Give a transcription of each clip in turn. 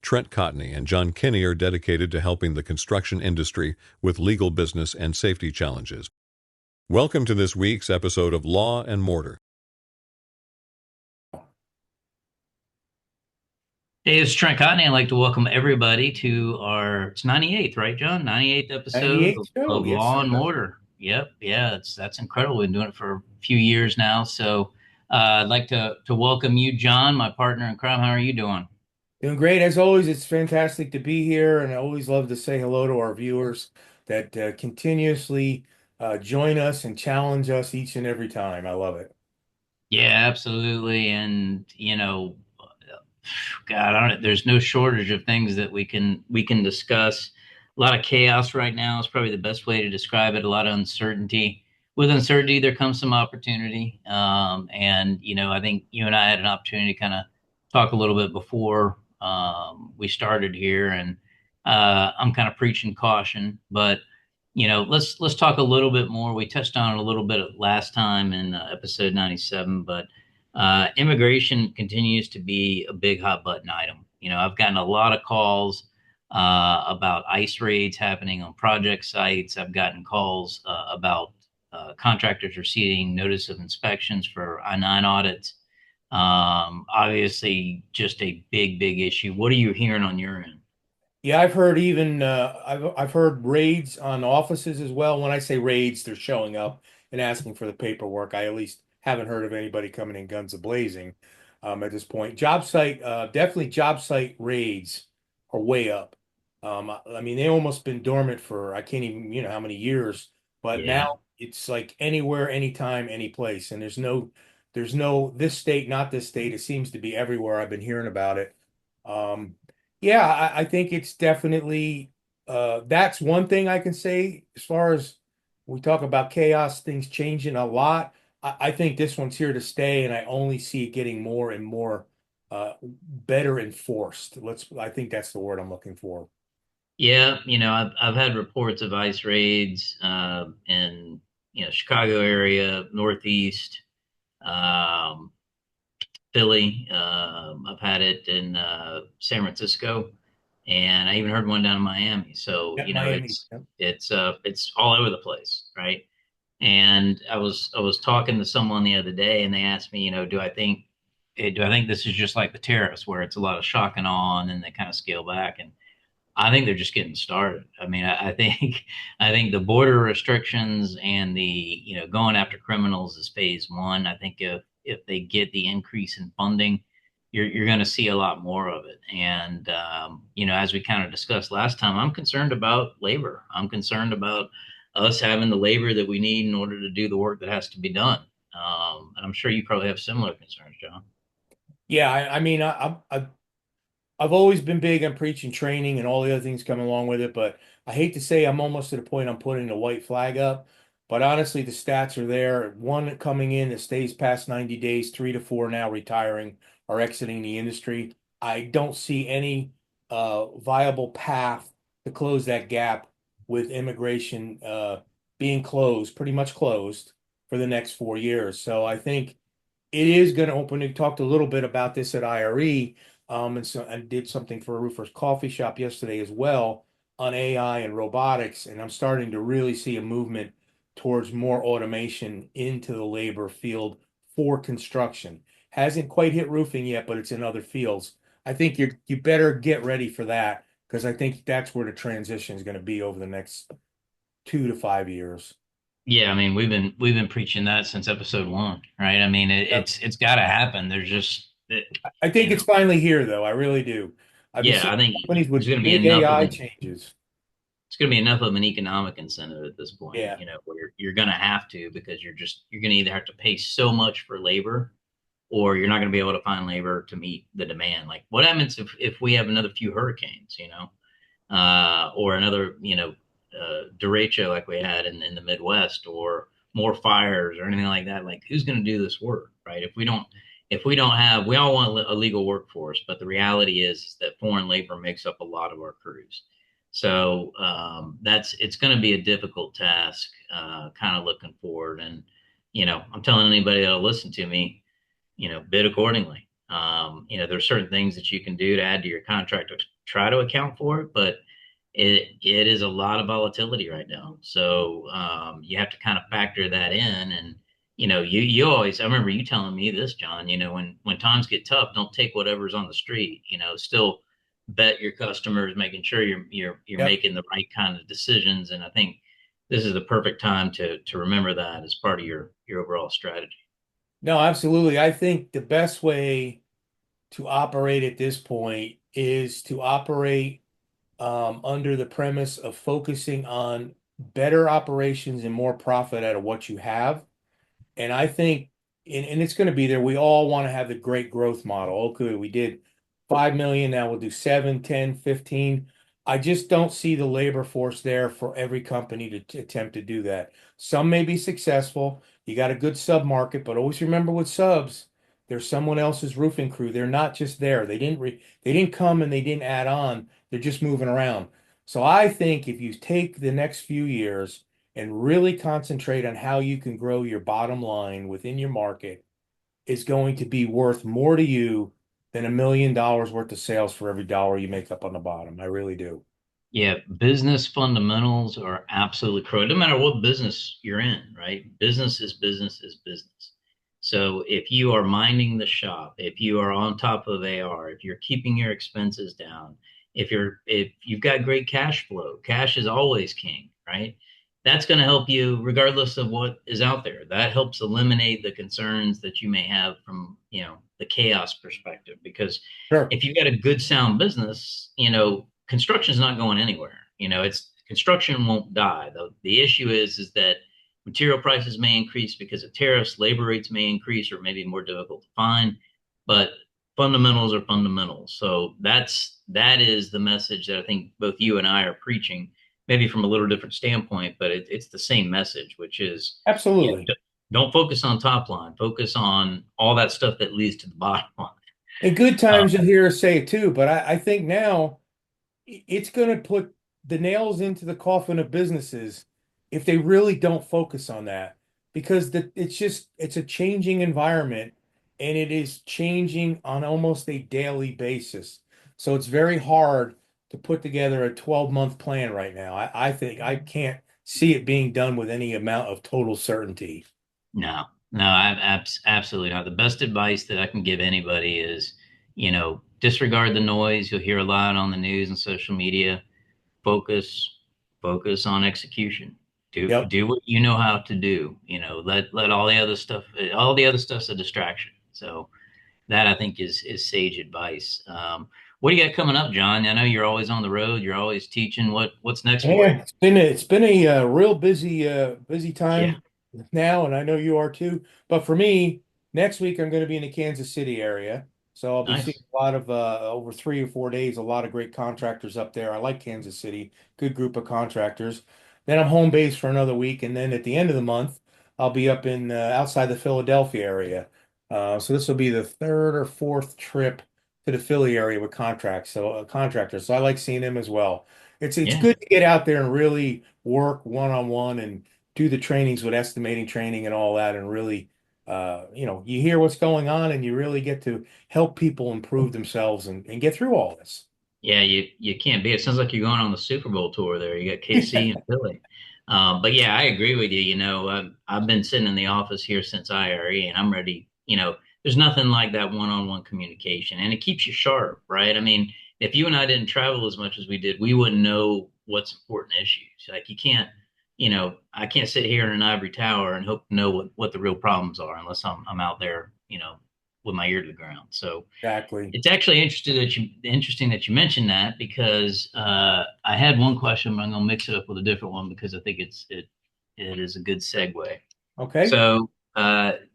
Trent Cotney and John Kenney are dedicated to helping the construction industry with legal business and safety challenges. Welcome to this week's episode of Law and Mortar. Hey, it's Trent Cotney. I'd like to welcome everybody to it's 98th, right, John? 98th episode 98th show. of Yes, Law sir. and Mortar. Yep, yeah, that's incredible. We've been doing it for a few years now. So I'd like to welcome you, John, my partner in crime. How are you doing? Doing great. As always, it's fantastic to be here, and I always love to say hello to our viewers that continuously join us and challenge us each and every time. I love it. Yeah, absolutely. And God, I don't, there's no shortage of things that we can discuss. A lot of chaos right now is probably the best way to describe it. A lot of uncertainty. With uncertainty, there comes some opportunity. And I think you and I had an opportunity to kind of talk a little bit before we started here, and I'm kind of preaching caution, but let's talk a little bit more. We touched on it a little bit last time in episode 97, but immigration continues to be a big hot button item. I've gotten a lot of calls about ICE raids happening on project sites. I've gotten calls about contractors receiving notice of inspections for I-9 audits. Obviously, just a big issue. What are you hearing on your end? Yeah, I've heard even I've heard raids on offices as well. When I say raids, they're showing up and asking for the paperwork. I at least haven't heard of anybody coming in guns a-blazing at this point. Definitely job site raids are way up. I mean, they almost been dormant for I can't even how many years, but Yeah. now it's like anywhere, anytime, any place, and there's no this state, not this state. It seems to be everywhere. I've been hearing about it. Um, yeah, I think it's definitely that's one thing I can say as far as we talk about chaos, things changing a lot. I think this one's here to stay, and I only see it getting more and more better enforced. I think that's the word I'm looking for. Yeah, I've had reports of ICE raids in Chicago area, Northeast, um, Philly. I've had it in San Francisco, and I even heard one down in Miami. So Yeah, Miami. Yep. it's all over the place, right? And I was talking to someone the other day, and they asked me, do I think this is just like the tariffs, where it's a lot of shock and awe, and then they kind of scale back? And I think they're just getting started. I mean, I think I think the border restrictions and the going after criminals is phase one. I think if they get the increase in funding, you're going to see a lot more of it. And as we kind of discussed last time, I'm concerned about labor. I'm concerned about us having the labor that we need in order to do the work that has to be done. And I'm sure you probably have similar concerns, John. Yeah, I mean, I've always been big on preaching training and all the other things coming along with it, but I hate to say I'm almost to the point I'm putting the white flag up. But honestly, the stats are there. One coming in that stays past 90 days, three to four now retiring or exiting the industry. I don't see any viable path to close that gap with immigration being closed, pretty much closed for the next 4 years. So I think it is going to open. We talked a little bit about this at IRE, and did something for a roofer's coffee shop yesterday as well on AI and robotics, and I'm starting to really see a movement towards more automation into the labor field for construction. Hasn't quite hit roofing yet, but it's in other fields. I think you better get ready for that because I think that's where the transition is going to be over the next 2 to 5 years. Yeah, I mean, we've been preaching that since episode one, right? I mean, Yep. it's got to happen. There's just I you think know, it's finally here, though. I really do. I've been yeah, seeing I think companies there's with going to be big enough of AI an changes. it's going to be enough of an economic incentive at this point, Yeah. where you're going to have to, because you're going to either have to pay so much for labor, or you're not going to be able to find labor to meet the demand. Like, what happens if we have another few hurricanes, or another, derecho like we had in the Midwest, or more fires or anything like that? Like, who's going to do this work, right? If we don't have, we all want a legal workforce, but the reality is that foreign labor makes up a lot of our crews. So it's going to be a difficult task, kind of looking forward. And I'm telling anybody that'll listen to me, bid accordingly. There's certain things that you can do to add to your try to account for it, but it is a lot of volatility right now. So you have to kind of factor that in. And you always, I remember you telling me this, John, when times get tough, don't take whatever's on the street, still vet your customers, making sure you're Yep. making the right kind of decisions. And I think this is the perfect time to remember that as part of your overall strategy. No, absolutely. I think the best way to operate at this point is to operate under the premise of focusing on better operations and more profit out of what you have. And I think, and it's going to be there. We all want to have the great growth model. Okay, we did 5 million. Now we'll do 7, 10, 15. I just don't see the labor force there for every company to attempt to do that. Some may be successful. You got a good sub market, but always remember with subs, there's someone else's roofing crew. They're not just there. They didn't come and they didn't add on. They're just moving around. So I think if you take the next few years and really concentrate on how you can grow your bottom line within your market is going to be worth more to you than $1 million worth of sales for every dollar you make up on the bottom. I really do. Yeah, business fundamentals are absolutely critical. No matter what business you're in, right? Business is business is business. So if you are minding the shop, if you are on top of AR, if you're keeping your expenses down, if you've got great cash flow, cash is always king, right? That's going to help you regardless of what is out there. That helps eliminate the concerns that you may have from, the chaos perspective. Because Sure. if you've got a good sound business, construction is not going anywhere. It's construction won't die. The issue is that material prices may increase because of tariffs, labor rates may increase or maybe more difficult to find, but fundamentals are fundamentals. So that is the message that I think both you and I are preaching, maybe from a little different standpoint, but it's the same message, which is, Absolutely. don't focus on top line, focus on all that stuff that leads to the bottom line. In good Uh, times, you'll hear us say it too, but I think now it's going to put the nails into the coffin of businesses if they really don't focus on that because it's a changing environment and it is changing on almost a daily basis. So it's very hard to put together a 12-month plan right now. I think I can't see it being done with any amount of total certainty. No, no, absolutely not. The best advice that I can give anybody is, disregard the noise. You'll hear a lot on the news and social media. Focus, focus on execution. Yep. Do what you know how to do. Let all the other stuff's a distraction. So that I think is sage advice. What do you got coming up, John? I know you're always on the road. You're always teaching. What's next for you? Yeah, it's been a real busy Yeah, time now, and I know you are too. But for me, next week I'm going to be in the Kansas City area, so I'll be seeing nice. a lot of over 3 or 4 days, a lot of great contractors up there. I like Kansas City, good group of contractors. Then I'm home base for another week, and then at the end of the month, I'll be up in outside the Philadelphia area. So this will be the third or fourth trip to the Philly area with contractors. So I like seeing them as well. It's Yeah. good to get out there and really work one-on-one and do the trainings with estimating training and all that and really you hear what's going on and you really get to help people improve themselves and get through all this. Yeah, you can't be. It sounds like you're going on the Super Bowl tour there. You got KC and Philly. But yeah, I agree with you. I've been sitting in the office here since IRE, and I'm ready. There's nothing like that one-on-one communication, and it keeps you sharp, right? I mean, if you and I didn't travel as much as we did, we wouldn't know what's important issues. Like you can't, I can't sit here in an ivory tower and hope to know what the real problems are unless I'm out there, with my ear to the ground. So Exactly. it's actually interesting that you mentioned that because I had one question, but I'm going to mix it up with a different one because I think it is a good segue. Okay. So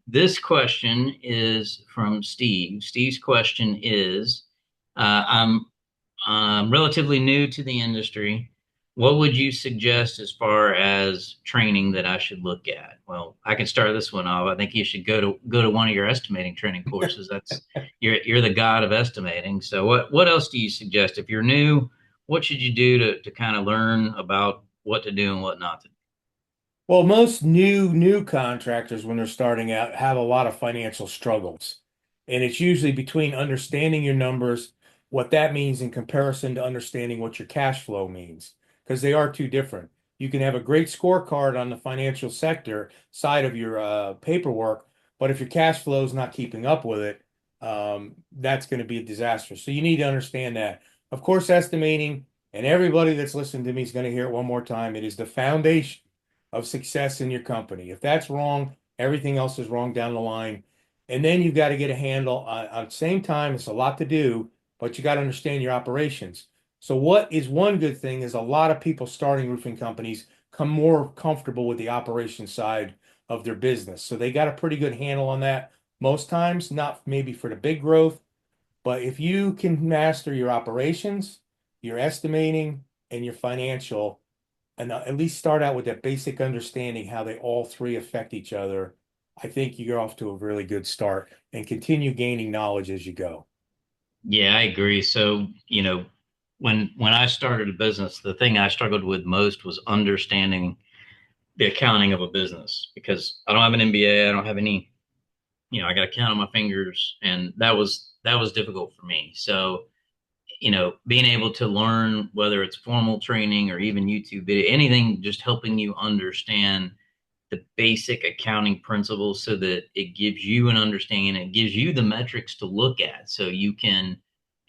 this question is from Steve. Steve's question is, I'm relatively new to the industry. What would you suggest as far as training that I should look at? Well, I can start this one off. I think you should go to one of your estimating training courses. That's you're the god of estimating. So what else do you suggest if you're new? What should you do to kind of learn about what to do and what not to do? Well, most new contractors when they're starting out have a lot of financial struggles. And it's usually between understanding your numbers, what that means in comparison to understanding what your cash flow means, because they are two different. You can have a great scorecard on the financial sector side of your paperwork, but if your cash flow is not keeping up with it, that's going to be a disaster. So you need to understand that. Of course, estimating, and everybody that's listening to me is going to hear it one more time. It is the foundation of success in your company. If that's wrong, everything else is wrong down the line. And then you've got to get a handle on, at the same time, it's a lot to do, but you got to understand your operations. So what is one good thing is a lot of people starting roofing companies come more comfortable with the operation side of their business. So they got a pretty good handle on that. Most times, not maybe for the big growth, but if you can master your operations, your estimating, and your financial, and at least start out with that basic understanding how they all three affect each other, I think you're off to a really good start and continue gaining knowledge as you go. Yeah, I agree. So, when I started a business, the thing I struggled with most was understanding the accounting of a business because I don't have an MBA, I don't have any, I got to count on my fingers, and that was difficult for me. So, being able to learn whether it's formal training or even YouTube video, anything just helping you understand the basic accounting principles so that it gives you an understanding, it gives you the metrics to look at so you can,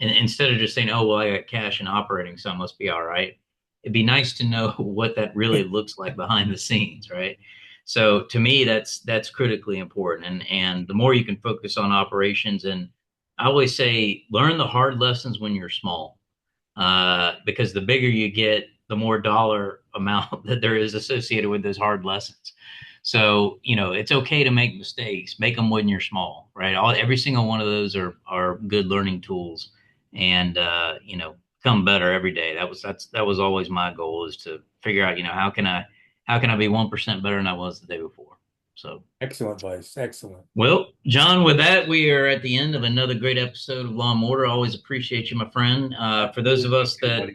and instead of just saying, oh, well, I got cash and operating, so I must be all right. It'd be nice to know what that really looks like behind the scenes, right? So to me, that's critically important. And the more you can focus on operations, and I always say learn the hard lessons when you're small, because the bigger you get, the more dollar amount that there is associated with those hard lessons. So, it's okay to make mistakes, make them when you're small, right? Every single one of those are good learning tools, and become better every day. That was always my goal, is to figure out, how can I be 1% better than I was the day before. So Excellent advice. Excellent. well, John, with that, we are at the end of another great episode of Law and Mortar. I always appreciate you, my friend. For those of you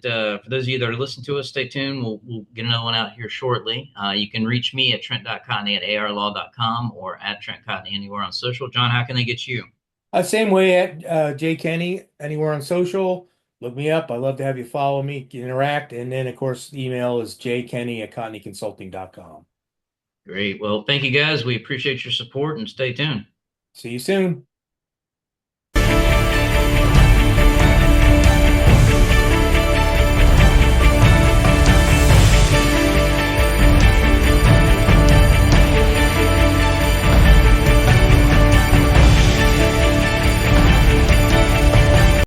that are listening to us, stay tuned. We'll get another one out here shortly. You can reach me at Trent.Cotney at arlaw.com or at Trent Cotney anywhere on social. John, how can they get you? Same way at J Kenney, anywhere on social. Look me up. I love to have you follow me, interact. And then, of course, email is jkenny@cotneyconsulting.com. Great. Well, thank you guys. We appreciate your support and stay tuned. See you soon.